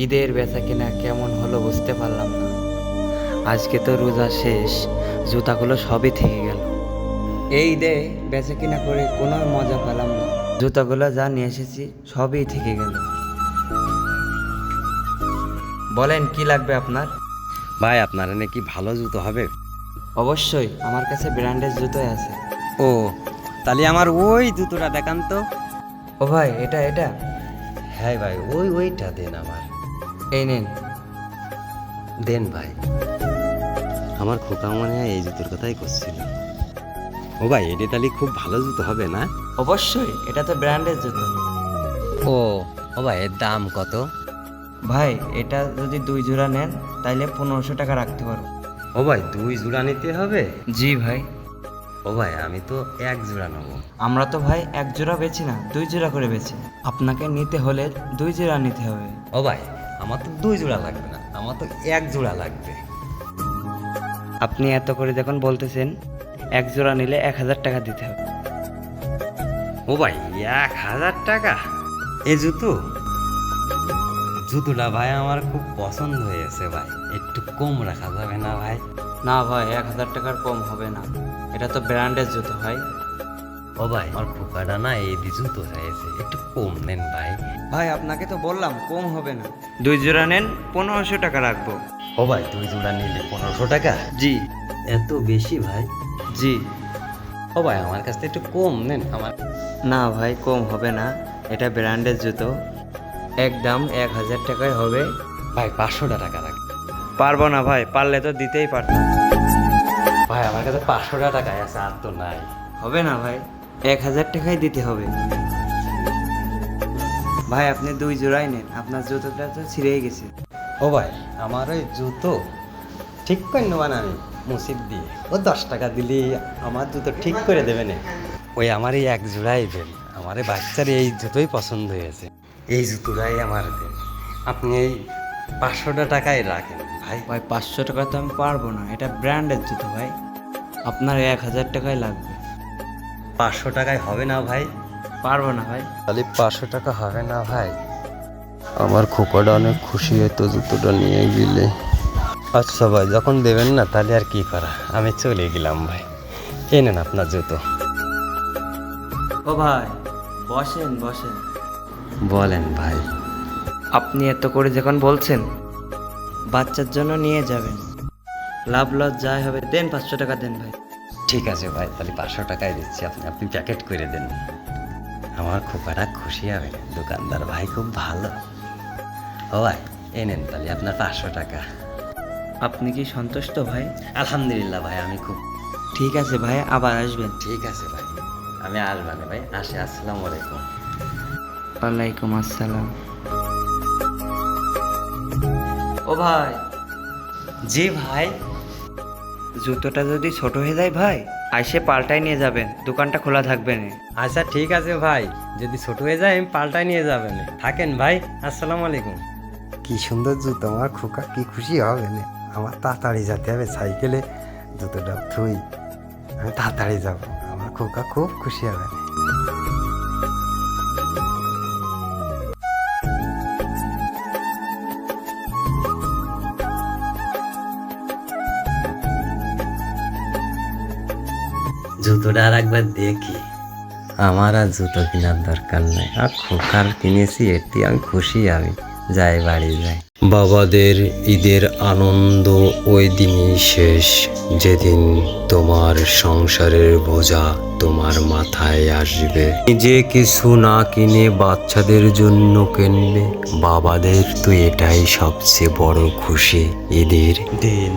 ঈদের বেচা কিনা কেমন হলো বুঝতে পারলাম না। আজকে তো রোজা শেষ, জুতাগুলো সবই থেকে গেল। এই ঈদে বেচা কিনা করে কোনো মজা পেলাম না। জুতাগুলো যা নিয়ে এসেছি সবই থেকে গেল। বলেন কি লাগবে আপনার? ভাই আপনার এনে কি ভালো জুতো হবে? অবশ্যই, আমার কাছে ব্র্যান্ডের জুতোই আছে। ও তাহলে আমার ওই জুতোটা দেখান তো। ও ভাই, এটা এটা হ্যাঁ ভাই, ওইটা দেন আমার। এই নেন। দেন ভাই। আমার খোকা মনে হয় এই জুতোর কথাই করছিল। ও ভাই, এটা তাহলে খুব ভালো জুতো হবে না? অবশ্যই, এটা তো ব্র্যান্ডের জুতো। ও ও ভাই, এর দাম কত? ভাই, এটা যদি 2 জোড়া নেন তাইলে 1500 টাকা রাখতে পারবো। ও ভাই, 2 জোড়া নিতে হবে? জি ভাই। ও ভাই, আমি তো 1 জোড়া নেবো। আমরা তো ভাই 1 জোড়া বেচি না, 2 জোড়া করে বেচি। আপনাকে নিতে হলে 2 জোড়া নিতে হবে। ও ভাই, আমার তো 2 জোড়া লাগবে না, আমার তো 1 জোড়া লাগবে। আপনি এত করে যখন বলতেছেন, 1 জোড়া নিলে 1000 টাকা দিতে হবে। ও ভাই, 1000 টাকা? এই জুতোটা ভাই আমার খুব পছন্দ হয়েছে ভাই, একটু কম রাখা যাবে না ভাই? না ভাই, 1000 টাকার কম হবে না, এটা তো ব্র্যান্ডের জুতো ভাই। ও ভাই, আমার খোকাটা না এই জুতো চাইছে, একটু কম নেন ভাই। ভাই, আপনাকে তো বললাম কম হবে না। 2 জোড়া নেন, 1500 টাকা রাখবো। ও ভাই, 2 জোড়া নিলে 1500 টাকা? জি। এত বেশি ভাই? জি। ও ভাই, আমার কাছ থেকে একটু কম নেন আমার। না ভাই, কম হবে না, এটা ব্র্যান্ডের জুতো, একদম 1000 টাকায় হবে। ভাই 500 টাকা রাখ। পারবো না ভাই, পারলে তো দিতেই পারতাম। ভাই আমার কাছে 500 টাকায় আছে, আর তো নাই। হবে না ভাই, 1000 টাকাই দিতে হবে। ভাই, আপনি 2 জোড়াই নেন, আপনার জুতোটা তো ছিঁড়েই গেছে। ও ভাই, আমার ওই জুতো ঠিক করে নেবা না, আমি মুসিদ দিয়ে ও 10 টাকা দিলি আমার জুতো ঠিক করে দেবে না। ওই আমার এই 1 জোড়াই দেন, আমার এই বাচ্চার এই জুতোই পছন্দ হয়েছে, এই জুতোটাই আমার দেন। আপনি এই 500 টাকায় রাখেন ভাই। ভাই, 500 টাকা তো আমি পারবো না, এটা ব্র্যান্ডের জুতো ভাই, আপনার 1000 টাকাই লাগবে। 500 টাকায় হবে না ভাই? পারবো না ভাই। তাহলে 500 টাকা হবে না ভাই? আমার খোকাটা অনেক খুশি হতো জুতোটা নিয়ে গেলে। আচ্ছা ভাই, যখন দেবেন না তাহলে আর কি করা, আমি চলে গেলাম ভাই। এই নেন আপনার জুতো। ও ভাই, বসেন বসেন। বলেন ভাই। আপনি এত করে যখন বলছেন, বাচ্চার জন্য নিয়ে যাবেন, লাভ লস যাই হবে, দেন 500 টাকা দেন ভাই। ঠিক আছে ভাই, তাহলে 500 টাকায় দিচ্ছি, আপনি প্যাকেট করে দেন। আমার খোকাটা খুশি হবে, দোকানদার ভাই খুব ভালো। ও ভাই, এই নেন তাহলে আপনার 500 টাকা। আপনি কি সন্তুষ্ট ভাই? আলহামদুলিল্লাহ ভাই, আমি খুব। ঠিক আছে ভাই, আবার আসবেন। ঠিক আছে ভাই, আমি আসবানে ভাই, আসি। আসসালামু আলাইকুম। ওয়ালাইকুম আসসালাম। ও ভাই। জি ভাই। জুতোটা যদি ছোট হয়ে যায় ভাই, আইসে পাল্টাই নিয়ে যাবেন, দোকানটা খোলা থাকবে না। আচ্ছা ঠিক আছে ভাই, যদি ছোট হয়ে যায় আমি পাল্টাই নিয়ে যাবেন। থাকেন ভাই, আসসালামু আলাইকুম। কি সুন্দর জুতো, আমার খোকা কি খুশি হবে না। আমার তাড়াতাড়ি যেতে হবে, সাইকেলে জুতোটা থুই, আমি তাড়াতাড়ি যাব, আমার খোকা খুব খুশি হবে। জুতোটা আর একবার দেখি। আমার আর জুতো কেনার দরকার নেই, আর খোকার কিনেছি, এটি আমি খুশি। আমি যাই, বাড়ি যাই। বাবাদের ঈদের আনন্দ ওই দিনই শেষ, যেদিন তোমার সংসারের বোঝা তোমার মাথায় আসবে। নিজে কিছু না কিনে বাচ্চাদের জন্য কিনবে, বাবাদের তো এটাই সবচেয়ে বড় খুশি ঈদের দিন।